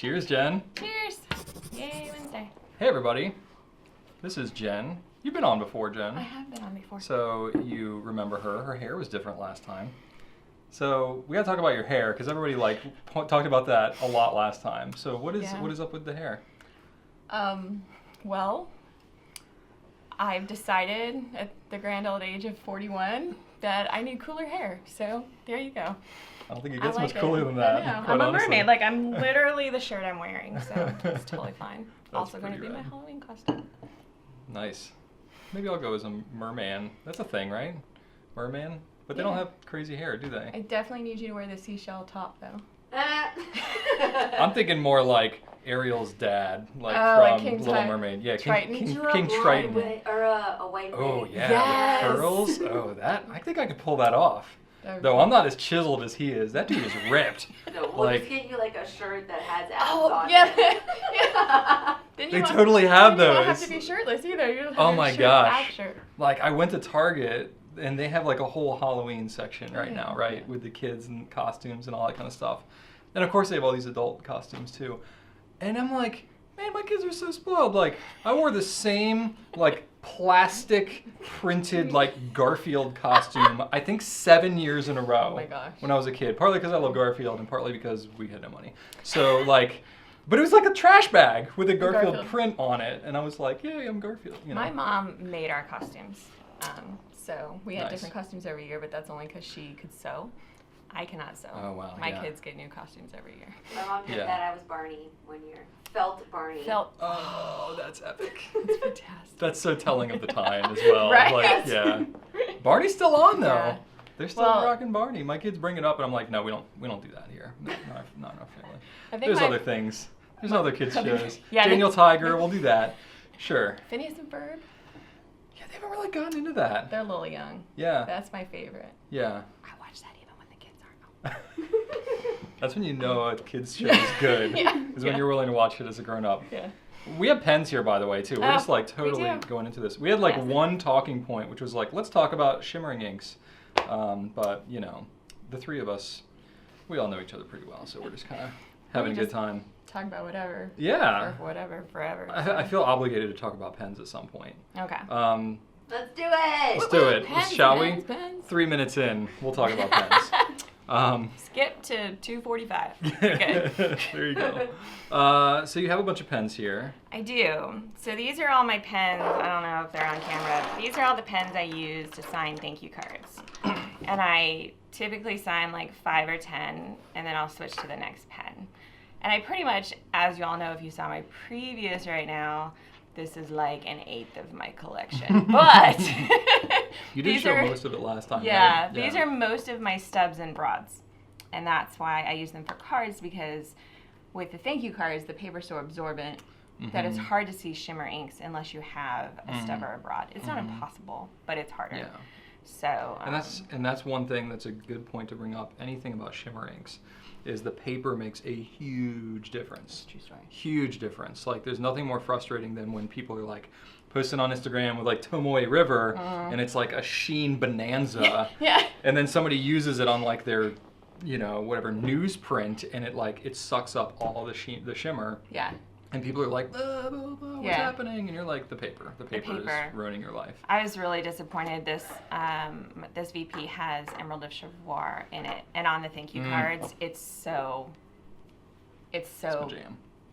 Cheers, Jen. Cheers! Yay, Wednesday. Hey, everybody. This is Jen. You've been on before, Jen. I have been on before. So you remember her. Her hair was different last time. So we got to talk about your hair because everybody talked about that a lot last time. So what is up with the hair? Well, I've decided at the grand old age of 41 that I need cooler hair. So there you go. I don't think it gets much cooler than that. I know. I'm a mermaid. Like, I'm literally the shirt I'm wearing, so it's totally fine. Also going to be my Halloween costume. Nice. Maybe I'll go as a merman. That's a thing, right? Merman? But they don't have crazy hair, do they? I definitely need you to wear the seashell top, though. I'm thinking more like Ariel's dad, from Little Mermaid. Yeah, Triton. King Triton. Or a white wig. Oh, yeah. Yes. With curls. Oh, I think I could pull that off. Though I'm not as chiseled as he is. That dude is ripped. No, we'll just get you like a shirt that has abs on yeah. it. Yeah. They totally have those. You don't have to be shirtless either. You don't have Oh your my shirt, gosh. ab shirt. Like, I went to Target and they have like a whole Halloween section right now, right? With the kids and costumes and all that kind of stuff. And of course they have all these adult costumes too. And I'm like, man, my kids are so spoiled. Like, I wore the same like plastic printed like Garfield costume I think 7 years in a row. Oh my gosh. When I was a kid. Partly because I love Garfield and partly because we had no money. So like, but it was like a trash bag with a Garfield print on it. And I was like, yay, I'm Garfield. You know? My mom made our costumes. So we had Nice. different costumes every year, but that's only because she could sew. I cannot sew. Oh, wow. My Yeah. kids get new costumes every year. My mom did that. I was Barney one year. Felt Barney. Oh, that's epic. It's fantastic. That's so telling of the time as well. Right? Like, yeah. Barney's still on though. Yeah. They're still rocking Barney. My kids bring it up and I'm like, no, we don't do that here. Not in our family. I think There's other things. There's other kids shows. Yeah, Daniel Tiger, we'll do that. Sure. Phineas and Ferb. Yeah, they haven't really gotten into that. They're a little young. Yeah. That's my favorite. Yeah. I watch that even when the kids aren't. That's when you know a kid's show is good. Is when you're willing to watch it as a grown-up. Yeah. We have pens here, by the way, too. We're just like totally going into this. We had like one talking point, which was like, let's talk about Shimmering inks. But, you know, the three of us, we all know each other pretty well, so we're just kind of having a good time. Talk about whatever. Yeah. Or whatever, forever. I feel obligated to talk about pens at some point. Okay. Let's do it. Let's do it. Pens, Shall pens, we? pens. 3 minutes in, we'll talk about pens. Skip to 2:45. Okay. There you go. So you have a bunch of pens here. I do. So these are all my pens. I don't know if they're on camera. These are all the pens I use to sign thank you cards. And I typically sign like 5 or 10, and then I'll switch to the next pen. And I pretty much, as you all know, if you saw my previous right now, this is like 1/8 of my collection. But you did show most of it last time. Yeah, right? These are most of my stubs and broads. And that's why I use them for cards, because with the thank you cards, the paper's so absorbent that it's hard to see shimmer inks unless you have a stub or a broad. It's not impossible, but it's harder. Yeah. So and that's one thing that's a good point to bring up. Anything about shimmer inks is the paper makes a huge difference. True story. Huge difference. Like, there's nothing more frustrating than when people are like posting on Instagram with like Tomoe River and it's like a sheen bonanza. Yeah. And then somebody uses it on like their, you know, whatever newsprint, and it sucks up all the shimmer. Yeah. And people are like, blah, blah, blah, what's happening? And you're like, the paper is ruining your life. I was really disappointed. This VP has Emerald of Chivor in it, and on the thank you cards, it's so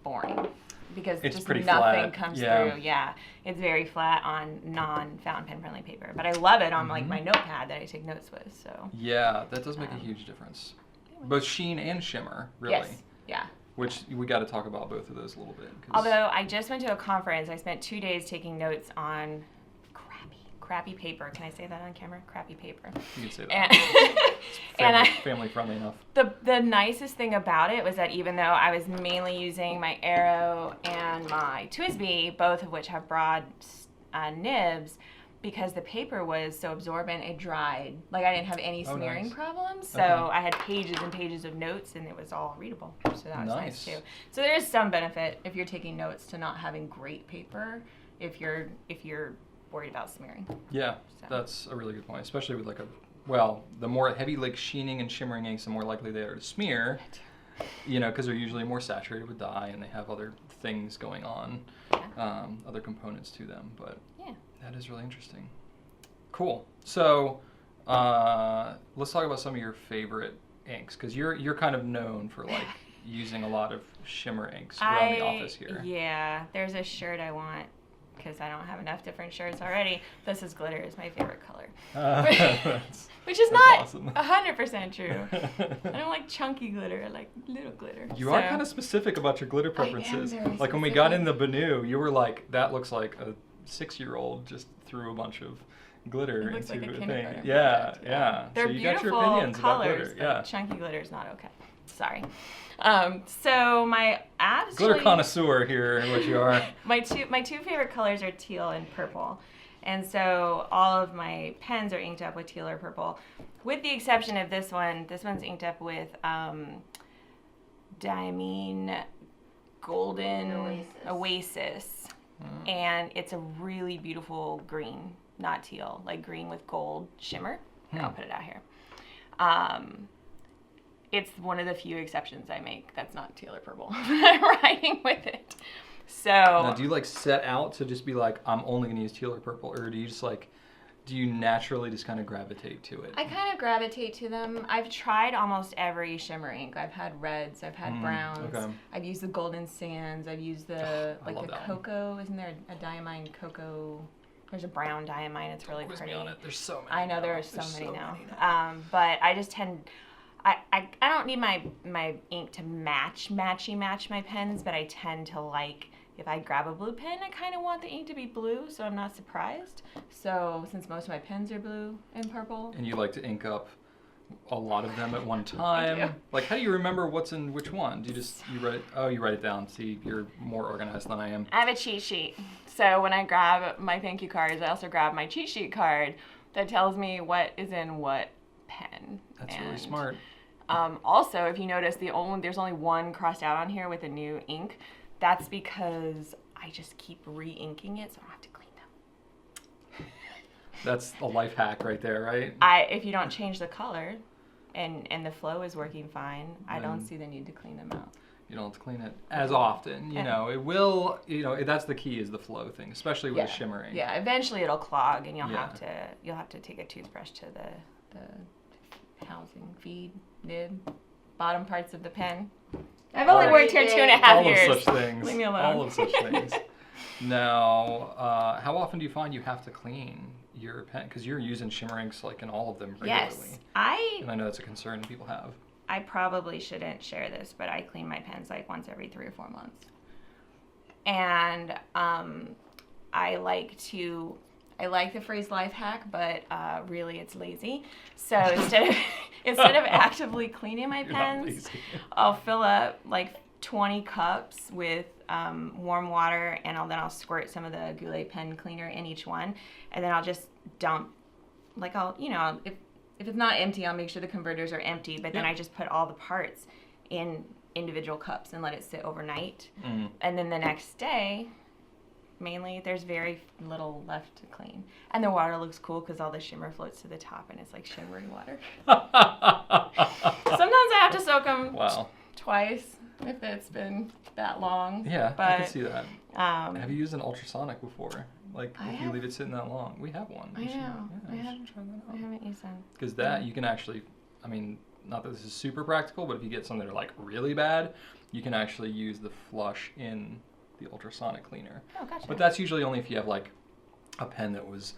boring because it's just pretty nothing flat. comes through. Yeah, it's very flat on non-fountain pen friendly paper, but I love it on like my notepad that I take notes with. So yeah, that does make a huge difference. Both sheen and shimmer, really. Yes. Yeah. Which we got to talk about both of those a little bit. Although I just went to a conference, I spent 2 days taking notes on crappy paper. Can I say that on camera? Crappy paper. You can say that. And family friendly enough. The nicest thing about it was that even though I was mainly using my Arrow and my Twisby, both of which have broad nibs, because the paper was so absorbent, it dried. Like, I didn't have any smearing problems. So I had pages and pages of notes, and it was all readable. So that was nice too. So there is some benefit if you're taking notes to not having great paper, if you're worried about smearing. Yeah, that's a really good point, especially with like the more heavy like sheening and shimmering inks, the more likely they are to smear. because they're usually more saturated with dye and they have other things going on, other components to them. But that is really interesting. Cool. So let's talk about some of your favorite inks, because you're kind of known for like using a lot of shimmer inks around the office here. Yeah, there's a shirt I want because I don't have enough different shirts already. This is glitter is my favorite color. Which is not awesome. 100% true. I don't like chunky glitter. I like little glitter. You are kind of specific about your glitter preferences. Like when we got in the Banu, you were like, that looks like a 6-year-old just threw a bunch of glitter into like a thing. kindergarten Yeah, project. yeah. They're so you beautiful got your opinions colors, about glitter. Yeah. Chunky glitter is not okay. Sorry. So my glitter connoisseur here, what you are. my two favorite colors are teal and purple. And so all of my pens are inked up with teal or purple, with the exception of this one. This one's inked up with Diamine Golden Oasis. And it's a really beautiful green, not teal, like green with gold shimmer. Here, I'll put it out here. It's one of the few exceptions I make that's not teal or purple. I'm writing with it. So now, do you like set out to just be like, I'm only going to use teal or purple, or do you just like, do you naturally just kind of gravitate to it? I kind of gravitate to them. I've tried almost every shimmer ink. I've had reds, I've had browns. Okay. I've used the golden sands. I've used the cocoa. Isn't there a diamine cocoa? There's a brown diamine. It's really pretty. Me on it. There's so many. I know there are so many now. But I just tend. I don't need my ink to match my pens, but I tend to like, if I grab a blue pen, I kind of want the ink to be blue, so I'm not surprised. So since most of my pens are blue and purple. And you like to ink up a lot of them at one time. Like, how do you remember what's in which one? Do you write it down? See, you're more organized than I am. I have a cheat sheet. So when I grab my thank you cards, I also grab my cheat sheet card that tells me what is in what pen. That's really smart. Also, if you notice, there's only one crossed out on here with a new ink. That's because I just keep re-inking it, so I don't have to clean them. That's a life hack right there, right? If you don't change the color, and the flow is working fine, I don't see the need to clean them out. You don't have to clean it as often. It will. That's the key, is the flow thing, especially with shimmering. Yeah, eventually it'll clog, and you'll have to take a toothbrush to the housing, feed, nib, bottom parts of the pen. I've only worked here 2.5 years. All of such things. Leave me alone. All of such things. Now, how often do you find you have to clean your pen? Because you're using shimmer inks like in all of them regularly. Yes, and I know that's a concern people have. I probably shouldn't share this, but I clean my pens like once every 3 or 4 months. And I like the phrase life hack, but really it's lazy. So instead of actively cleaning my pens, I'll fill up like 20 cups with warm water, and then I'll squirt some of the Goulet pen cleaner in each one, and then I'll just dump. Like if it's not empty, I'll make sure the converters are empty. But then I just put all the parts in individual cups and let it sit overnight, and then the next day. Mainly, there's very little left to clean. And the water looks cool because all the shimmer floats to the top and it's like shimmering water. Sometimes I have to soak them twice if it's been that long. Yeah, I can see that. Have you used an ultrasonic before? Like, if you leave it sitting that long? We have one. I know. I haven't used that. Because you can actually, not that this is super practical, but if you get some that are like really bad, you can actually use the flush in the ultrasonic cleaner. Oh, gotcha. But that's usually only if you have like a pen that was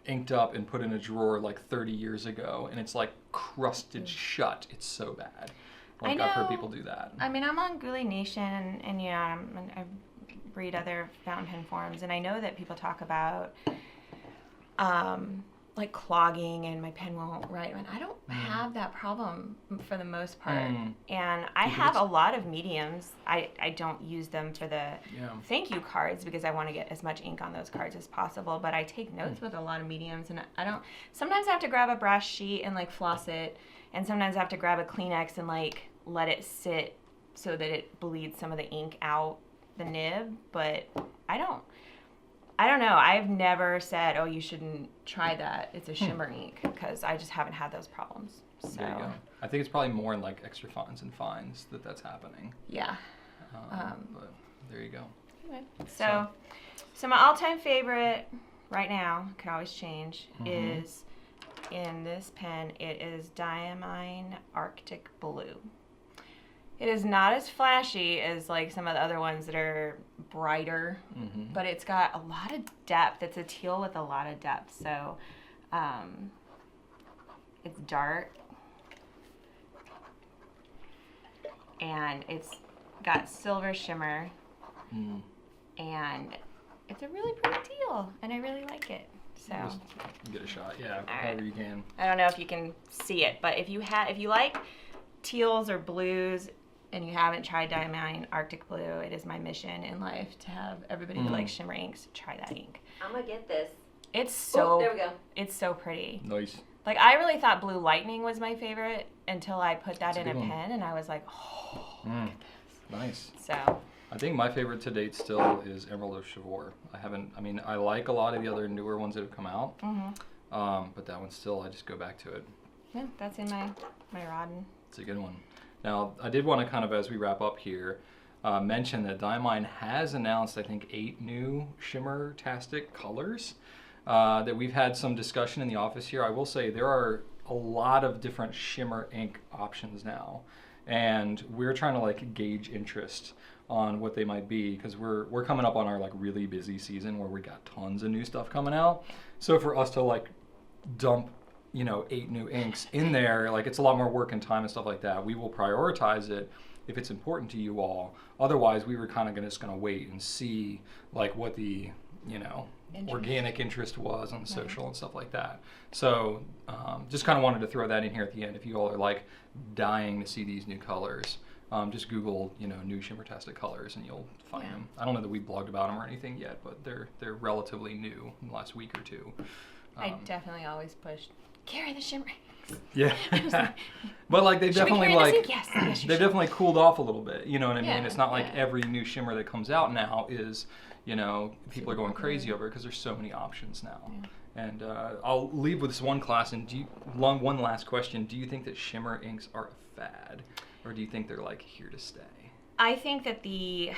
inked up and put in a drawer like 30 years ago and it's like crusted shut. It's so bad. Like, I've heard people do that. I'm on Goulet Nation and I read other fountain pen forums, and I know that people talk about like clogging and my pen won't write. And I don't have that problem for the most part. And I have a lot of mediums. I don't use them for the thank you cards because I want to get as much ink on those cards as possible. But I take notes with a lot of mediums, and sometimes I have to grab a brass sheet and like floss it, and sometimes I have to grab a Kleenex and like let it sit so that it bleeds some of the ink out the nib. But I I don't know. I've never said, oh, you shouldn't try that. It's a shimmer ink, because I just haven't had those problems. So. There you go. I think it's probably more in like extra fines and fines that's happening. Yeah. But there you go. Anyway, so my all-time favorite right now, can always change, is in this pen. It is Diamine Arctic Blue. It is not as flashy as like some of the other ones that are brighter, but it's got a lot of depth. It's a teal with a lot of depth, so it's dark, and it's got silver shimmer, and it's a really pretty teal, and I really like it. So just give it a shot, yeah, however you can. I don't know if you can see it, but if you like teals or blues, and you haven't tried Diamine Arctic Blue, it is my mission in life to have everybody who likes shimmer inks try that ink. I'm gonna get this. It's so there we go. It's so pretty. Nice. Like, I really thought Blue Lightning was my favorite until I put that in a pen, and I was like, oh, look at this. Nice. So I think my favorite to date still is Emerald of Chivor. I like a lot of the other newer ones that have come out, but that one still, I just go back to it. Yeah, that's in my Rodden. It's a good one. Now, I did want to kind of, as we wrap up here, mention that Diamine has announced, I think, 8 new Shimmer-tastic colors that we've had some discussion in the office here. I will say there are a lot of different shimmer ink options now, and we're trying to like gauge interest on what they might be, because we're coming up on our like really busy season where we got tons of new stuff coming out. So for us to like dump 8 new inks in there, like, it's a lot more work and time and stuff like that. We will prioritize it if it's important to you all. Otherwise, we were kind of just going to wait and see like what the organic interest was on social and stuff like that. So just kind of wanted to throw that in here at the end. If you all are like dying to see these new colors, just Google new Shimmer-tastic colors and you'll find them. I don't know that we blogged about them or anything yet, but they're relatively new in the last week or two. I definitely always pushed carry the shimmer. Yeah. But like they've definitely yes, they've definitely cooled off a little bit. You know what I mean? Yeah, It's not like every new shimmer that comes out now is, people are going crazy over it, because there's so many options now. Yeah. And I'll leave with this one class, and one last question. Do you think that shimmer inks are a fad, or do you think they're like here to stay? I think that the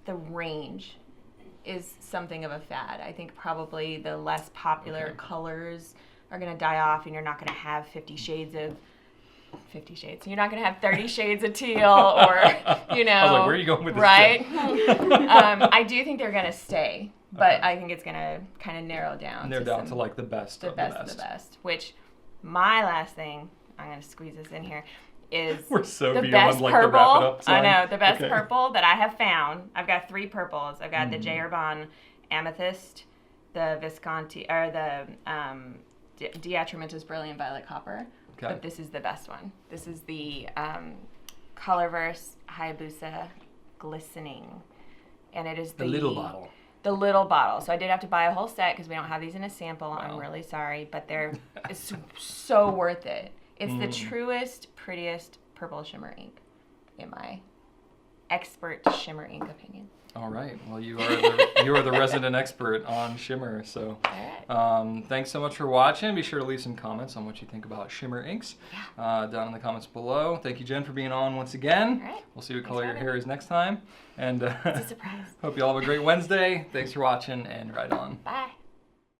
range is something of a fad. I think probably the less popular colors are going to die off, and you're not going to have 50 shades. You're not going to have 30 shades of teal, or, I was like, where are you going with this? Right? I do think they're going to stay, but I think it's going to kind of narrow down. To like the best of the best. Of the best. Which, my last thing, I'm going to squeeze this in here, is we're so the beyond best like purple. the wrap it up sign. I know, the best purple that I have found. I've got 3 purples. I've got the J. Urban Amethyst, the Visconti, or the Diatramentus Brilliant Violet Copper. Okay. But this is the best one. This is the Colorverse Hayabusa Glistening, and it is the little bottle. The little bottle. So I did have to buy a whole set because we don't have these in a sample. Wow. I'm really sorry, but it's so worth it. It's the truest, prettiest purple shimmer ink, in my expert shimmer ink opinion. All right. Well, you are the resident expert on shimmer. So, thanks so much for watching. Be sure to leave some comments on what you think about shimmer inks down in the comments below. Thank you, Jen, for being on once again. All right. We'll see what color your hair is next time. And it's a surprise. Hope you all have a great Wednesday. Thanks for watching, and right on. Bye.